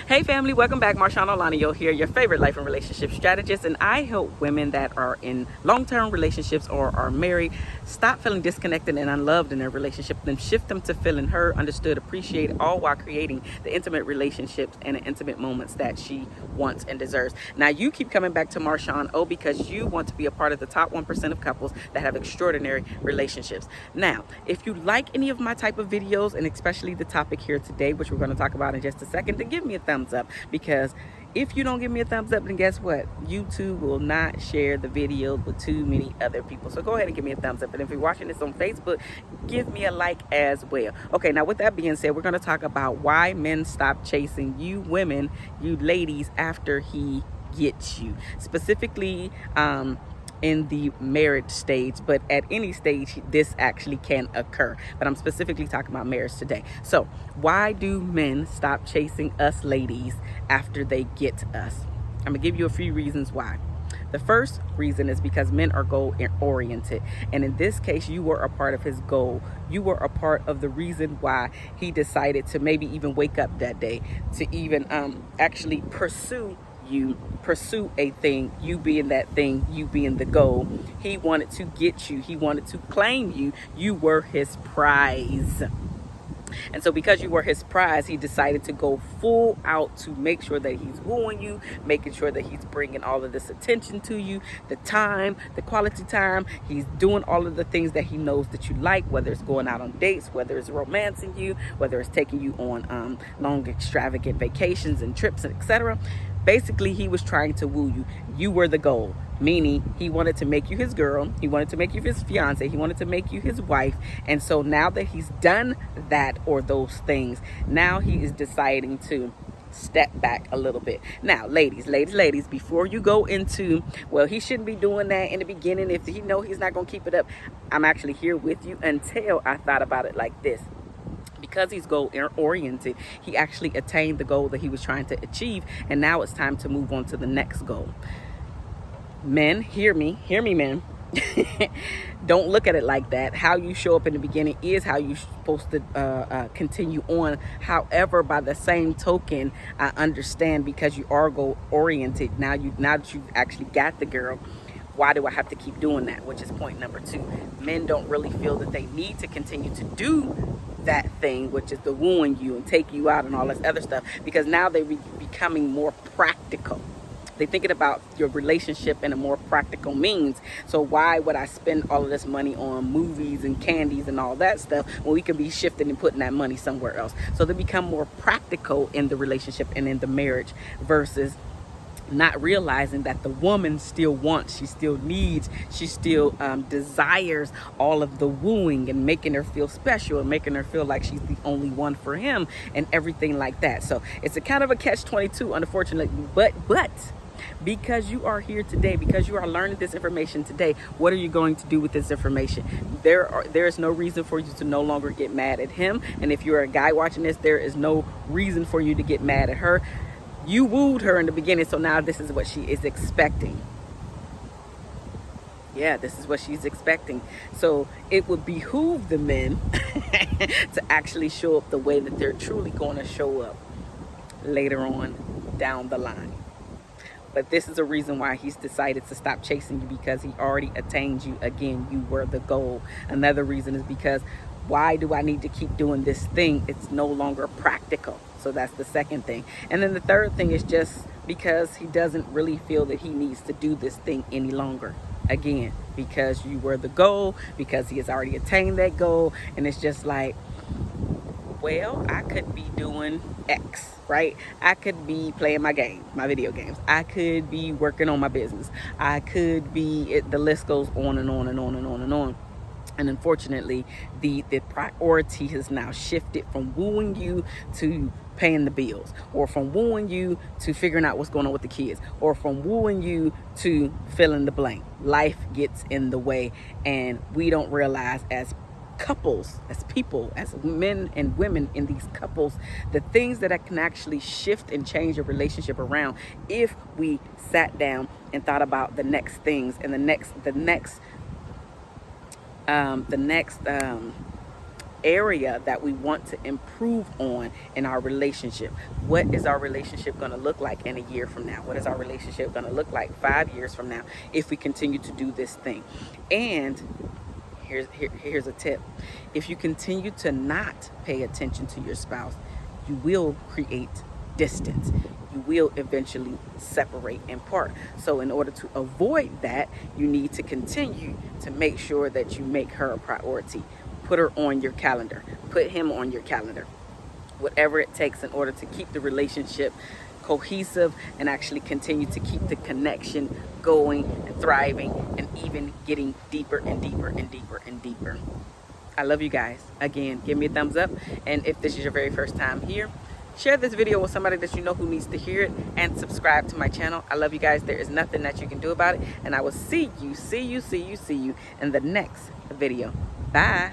Hey family, welcome back. MarshaunO'Laniyan here, your favorite life and relationship strategist, and I help women that are in long-term relationships or are married stop feeling disconnected and unloved in their relationship, then shift them to feeling heard, understood, appreciated, all while creating the intimate relationships and the intimate moments that she wants and deserves. Now you keep coming back to MarshaunO because you want to be a part of the top 1% of couples that have extraordinary relationships. Now, if you like any of my type of videos, and especially the topic here today, which we're going to talk about in just a second, then give me a thumbs up, because if you don't give me a thumbs up, then guess what? YouTube will not share the videos with too many other people. So go ahead and give me a thumbs up. And if you're watching this on Facebook, give me a like as well. Okay, now with that being said, we're going to talk about why men stop chasing you women, you ladies, after he gets you. Specifically, in the marriage stage, but at any stage this actually can occur, but I'm specifically talking about marriage today. So why do men stop chasing us ladies after they get us? I'm gonna give you a few reasons why. The first reason is because men are goal oriented, and in this case you were a part of his goal. You were a part of the reason why he decided to maybe even wake up that day, to even actually pursue a thing, you being that thing, you being the goal. He wanted to get you, he wanted to claim you. You were his prize. And so because you were his prize, he decided to go full out to make sure that he's wooing you, making sure that he's bringing all of this attention to you, the time, the quality time. He's doing all of the things that he knows that you like, whether it's going out on dates, whether it's romancing you, whether it's taking you on long extravagant vacations and trips, etc. Basically, he was trying to woo you. You were the goal, meaning he wanted to make you his girl. He wanted to make you his fiance. He wanted to make you his wife. And so now that he's done that or those things, now he is deciding to step back a little bit. Now, ladies, before you go into, well, he shouldn't be doing that in the beginning if he know he's not going to keep it up. I'm actually here with you until I thought about it like this. Because he's goal oriented, he actually attained the goal that he was trying to achieve, and now it's time to move on to the next goal. Men, hear me men. Don't look at it like that. How you show up in the beginning is how you're supposed to continue on. However, by the same token, I understand, because you are goal oriented. Now that you've actually got the girl, why do I have to keep doing that? Which is point number 2. Men don't really feel that they need to continue to do that thing, which is the wooing you and take you out and all this other stuff, because now they're becoming more practical. They're thinking about your relationship in a more practical means. So why would I spend all of this money on movies and candies and all that stuff when we can be shifting and putting that money somewhere else? So they become more practical in the relationship and in the marriage, versus not realizing that the woman still wants, she still needs, she still desires all of the wooing and making her feel special and making her feel like she's the only one for him and everything like that. So it's a kind of a catch-22, unfortunately, but because you are here today, because you are learning this information today, what are you going to do with this information? There is no reason for you to no longer get mad at him. And if you're a guy watching this, there is no reason for you to get mad at her. You wooed her in the beginning, so now this is what she is expecting. Yeah, this is what she's expecting. So it would behoove the men to actually show up the way that they're truly going to show up later on down the line. But this is a reason why he's decided to stop chasing you, because he already attained you. Again, you were the goal. Another reason is because, why do I need to keep doing this thing? It's no longer practical. So that's the second thing. And then the third thing is just because he doesn't really feel that he needs to do this thing any longer. Again, because you were the goal, because he has already attained that goal. And it's just like, well, I could be doing X, right? I could be playing my video games. I could be working on my business. I could be, the list goes on and on and on and on and on. And unfortunately, the priority has now shifted from wooing you to paying the bills, or from wooing you to figuring out what's going on with the kids, or from wooing you to fill in the blank. Life gets in the way, and we don't realize, as couples, as people, as men and women in these couples, the things that can actually shift and change a relationship around if we sat down and thought about the next things and the next area that we want to improve on in our relationship. What is our relationship going to look like in a year from now? What is our relationship going to look like 5 years from now if we continue to do this thing? And here's a tip. If you continue to not pay attention to your spouse, you will create distance. You will eventually separate and part. So in order to avoid that, you need to continue to make sure that you make her a priority. Put her on your calendar. Put him on your calendar. Whatever it takes in order to keep the relationship cohesive and actually continue to keep the connection going and thriving and even getting deeper and deeper and deeper and deeper. I love you guys. Again, give me a thumbs up. And if this is your very first time here, share this video with somebody that you know who needs to hear it, and subscribe to my channel. I love you guys. There is nothing that you can do about it. And I will see you in the next video. Bye.